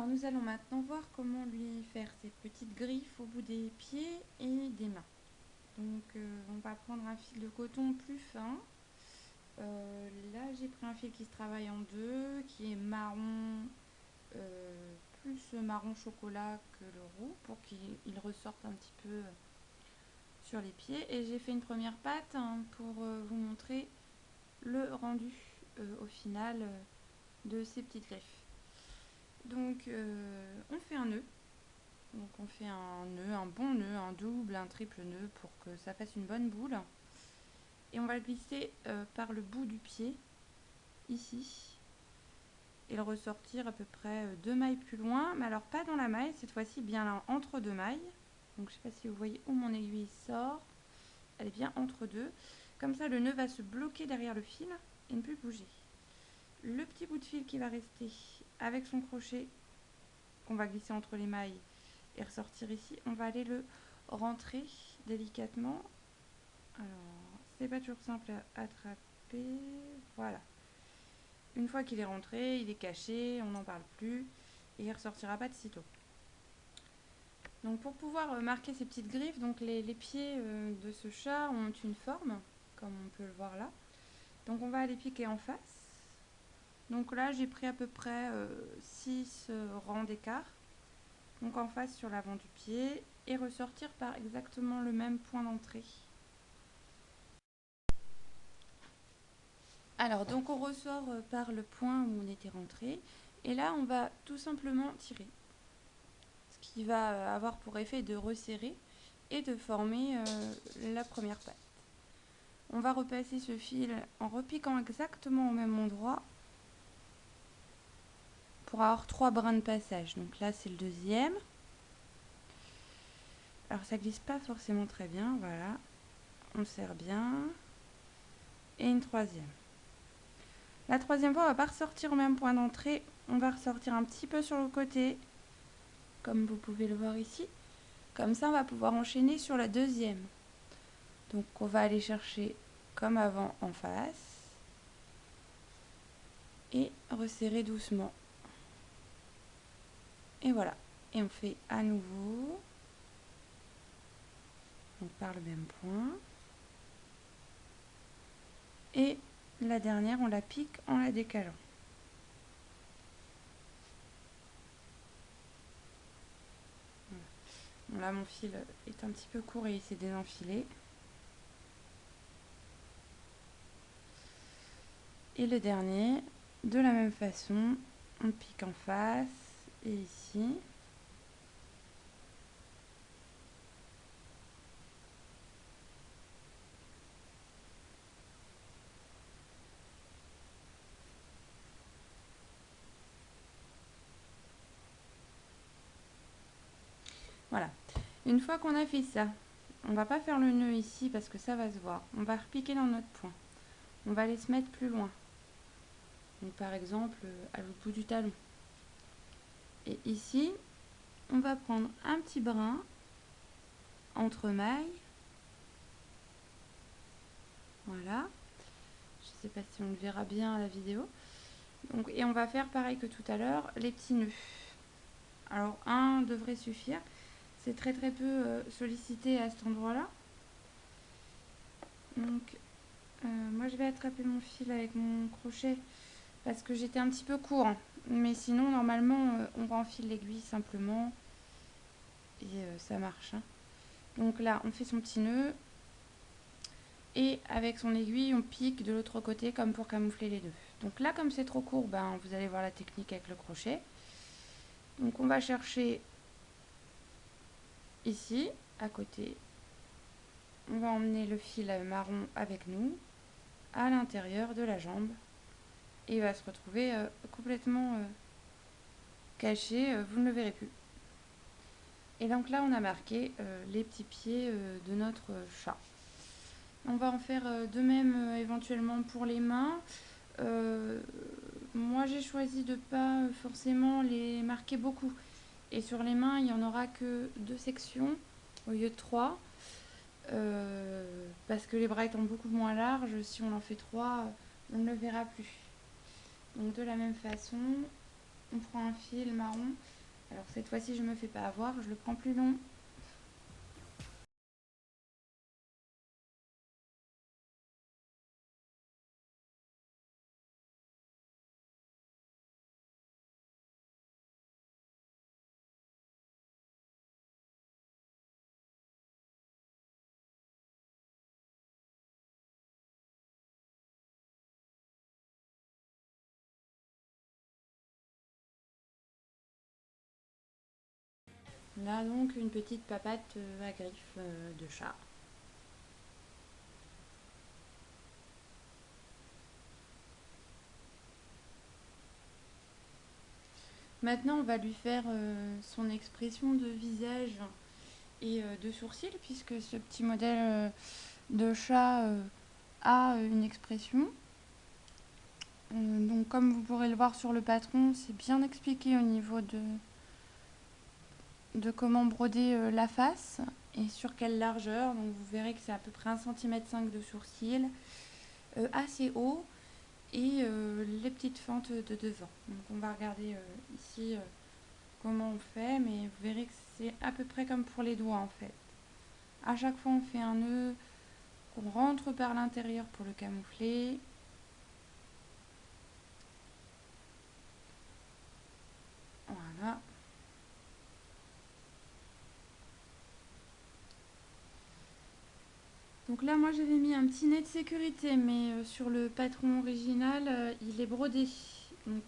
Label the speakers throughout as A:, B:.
A: Alors nous allons maintenant voir comment lui faire ses petites griffes au bout des pieds et des mains. Donc on va prendre un fil de coton plus fin. Là j'ai pris un fil qui se travaille en deux, qui est marron, plus marron chocolat que le roux, pour qu'il ressorte un petit peu sur les pieds. Et j'ai fait une première patte pour vous montrer le rendu au final de ces petites griffes. Donc on fait un nœud. Donc on fait un nœud, un bon nœud, un double, un triple nœud pour que ça fasse une bonne boule. Et on va le glisser par le bout du pied, ici. Et le ressortir à peu près 2 mailles plus loin. Mais alors pas dans la maille, cette fois-ci bien là, entre deux mailles. Donc je ne sais pas si vous voyez où mon aiguille sort. Elle est bien entre deux. Comme ça le nœud va se bloquer derrière le fil et ne plus bouger. Le petit bout de fil qui va rester avec son crochet, qu'on va glisser entre les mailles et ressortir ici, on va aller le rentrer délicatement. Alors c'est pas toujours simple à attraper, voilà. Une fois qu'il est rentré, il est caché, on n'en parle plus et il ressortira pas de sitôt. Donc pour pouvoir marquer ces petites griffes, donc les pieds de ce chat ont une forme, comme on peut le voir là. Donc on va les piquer en face. Donc là j'ai pris à peu près 6 rangs d'écart. Donc en face sur l'avant du pied et ressortir par exactement le même point d'entrée. Alors donc on ressort par le point où on était rentré et là on va tout simplement tirer. Ce qui va avoir pour effet de resserrer et de former la première patte. On va repasser ce fil en repiquant exactement au même endroit pour avoir 3 brins de passage. Donc là c'est le deuxième. Alors ça glisse pas forcément très bien, voilà. On serre bien. Et une troisième. La troisième fois, on va pas ressortir au même point d'entrée. On va ressortir un petit peu sur le côté, comme vous pouvez le voir ici. Comme ça, on va pouvoir enchaîner sur la deuxième. Donc, on va aller chercher comme avant en face. Et resserrer doucement. Et voilà. Et on fait à nouveau. Donc, par le même point. Et la dernière, on la pique en la décalant. Bon, là, mon fil est un petit peu court et il s'est désenfilé. Et le dernier, de la même façon, on pique en face et ici. Voilà. Une fois qu'on a fait ça, on va pas faire le nœud ici parce que ça va se voir. On va repiquer dans notre point. On va aller se mettre plus loin. Donc par exemple à l'autre bout du talon. Et ici, on va prendre un petit brin entre mailles. Voilà. Je ne sais pas si on le verra bien à la vidéo. Donc, et on va faire pareil que tout à l'heure, les petits nœuds. Alors un devrait suffire. C'est très très peu sollicité à cet endroit-là. Donc moi je vais attraper mon fil avec mon crochet parce que j'étais un petit peu court. Mais sinon normalement on renfile l'aiguille simplement et ça marche. Donc là on fait son petit nœud et avec son aiguille on pique de l'autre côté comme pour camoufler les deux. Donc là comme c'est trop court, ben, vous allez voir la technique avec le crochet. Donc on va chercher ici à côté. On va emmener le fil marron avec nous à l'intérieur de la jambe et il va se retrouver complètement caché, vous ne le verrez plus. Et donc là on a marqué les petits pieds de notre chat. On va en faire de même éventuellement pour les mains. Moi j'ai choisi de pas forcément les marquer beaucoup. Et sur les mains il n'y en aura que 2 sections au lieu de 3. Parce que les bras étant beaucoup moins larges, si on en fait 3, on ne le verra plus. Donc de la même façon, on prend un fil marron Alors cette fois-ci, je me fais pas avoir, je le prends plus long. Là donc une petite papate à griffes de chat. Maintenant on va lui faire son expression de visage et de sourcils puisque ce petit modèle de chat a une expression. Donc comme vous pourrez le voir sur le patron, c'est bien expliqué au niveau de comment broder la face et sur quelle largeur. Donc vous verrez que c'est à peu près 1,5 cm de sourcil, assez haut, et les petites fentes de devant. Donc on va regarder ici comment on fait, mais vous verrez que c'est à peu près comme pour les doigts en fait. À chaque fois on fait un nœud qu'on rentre par l'intérieur pour le camoufler. Voilà. Donc là, moi, j'avais mis un petit nez de sécurité, mais sur le patron original, il est brodé. Donc,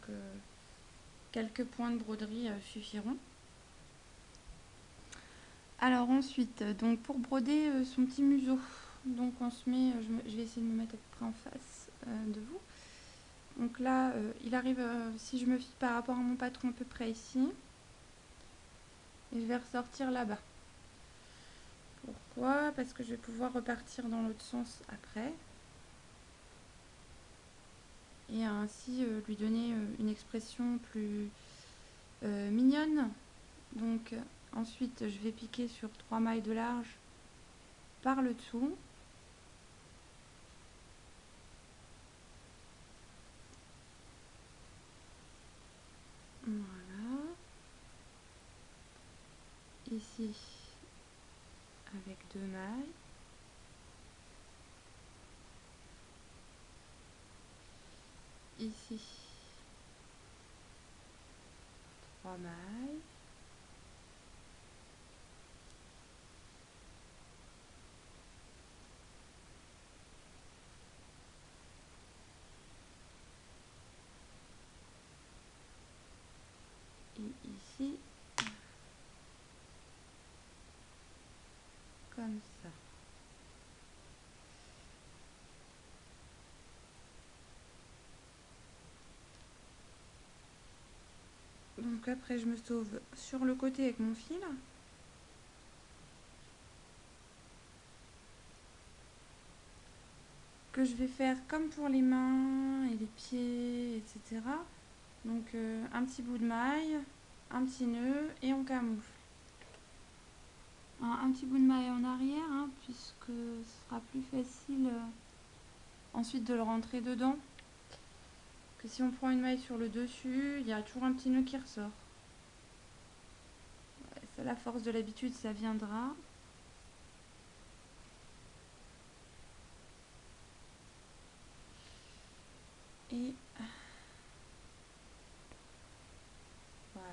A: quelques points de broderie suffiront. Alors ensuite, donc pour broder son petit museau, donc on se met, je vais essayer de me mettre à peu près en face de vous. Donc là, il arrive, si je me fie par rapport à mon patron, à peu près ici. Et je vais ressortir là-bas. Pourquoi? Parce que je vais pouvoir repartir dans l'autre sens après. Et ainsi lui donner une expression plus mignonne. Donc ensuite je vais piquer sur 3 mailles de large par le dessous. Voilà. Ici avec 2 mailles. Ici 3 mailles. Et ici comme ça. Donc après je me sauve sur le côté avec mon fil. Que je vais faire comme pour les mains et les pieds, etc. Donc un petit bout de maille, un petit nœud et on camoufle. Un petit bout de maille en arrière, hein, puisque ce sera plus facile ensuite de le rentrer dedans. Que si on prend une maille sur le dessus, il y a toujours un petit nœud qui ressort. Ouais, c'est la force de l'habitude, ça viendra. Et voilà.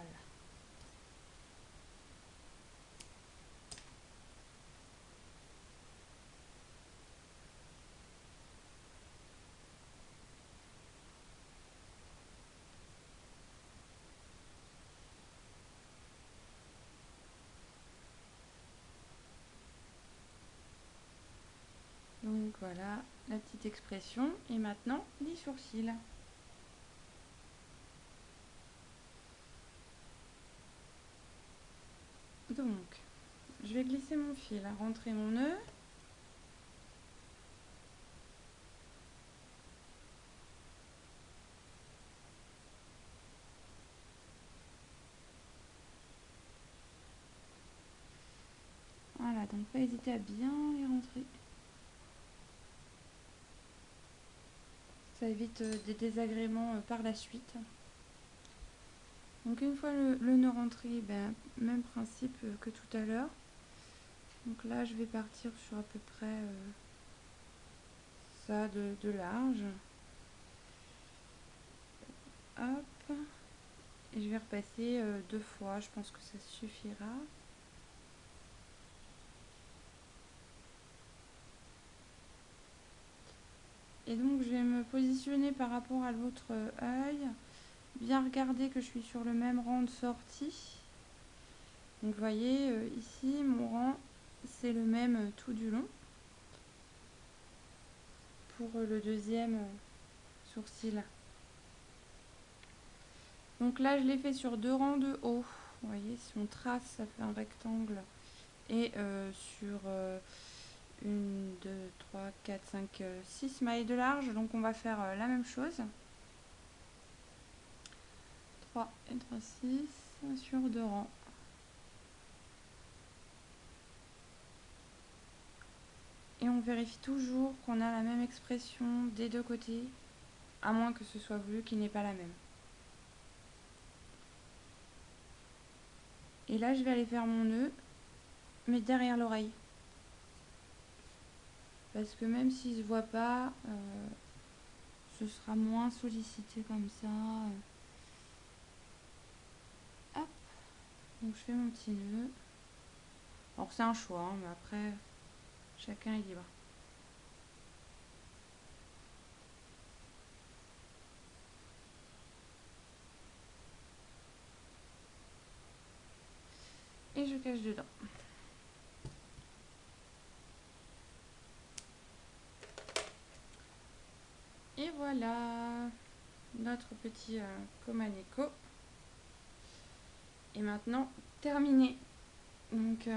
A: Donc voilà la petite expression. Et maintenant, les sourcils. Donc, je vais glisser mon fil, rentrer mon nœud. Voilà, donc pas hésiter à bien les rentrer. Ça évite des désagréments par la suite. Donc une fois le nœud rentré, ben, même principe que tout à l'heure. Donc là je vais partir sur à peu près ça de large. Hop. Et je vais repasser 2 fois, je pense que ça suffira. Et donc je vais me positionner par rapport à l'autre œil. Bien regarder que je suis sur le même rang de sortie. Donc vous voyez ici mon rang c'est le même tout du long. Pour le deuxième sourcil. Donc là je l'ai fait sur 2 rangs de haut. Vous voyez si on trace ça fait un rectangle. Et sur 1, 2, 3, 4, 5, 6 mailles de large. Donc on va faire la même chose. 3 et 3, 6 sur 2 rangs. Et on vérifie toujours qu'on a la même expression des deux côtés, à moins que ce soit voulu qu'il n'ait pas la même. Et là je vais aller faire mon nœud, mais derrière l'oreille. Parce que même s'il ne se voit pas, ce sera moins sollicité comme ça. Hop. Donc je fais mon petit nœud. Alors c'est un choix, hein, mais après, chacun est libre. Et je cache dedans. Et voilà notre petit Comaneco. Et maintenant terminé. Donc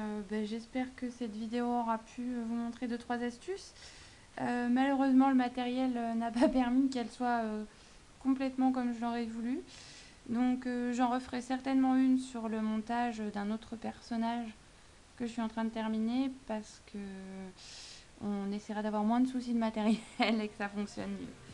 A: j'espère que cette vidéo aura pu vous montrer 2-3 astuces. Malheureusement le matériel n'a pas permis qu'elle soit complètement comme je l'aurais voulu. Donc j'en referai certainement une sur le montage d'un autre personnage que je suis en train de terminer parce que on essaiera d'avoir moins de soucis de matériel et que ça fonctionne mieux.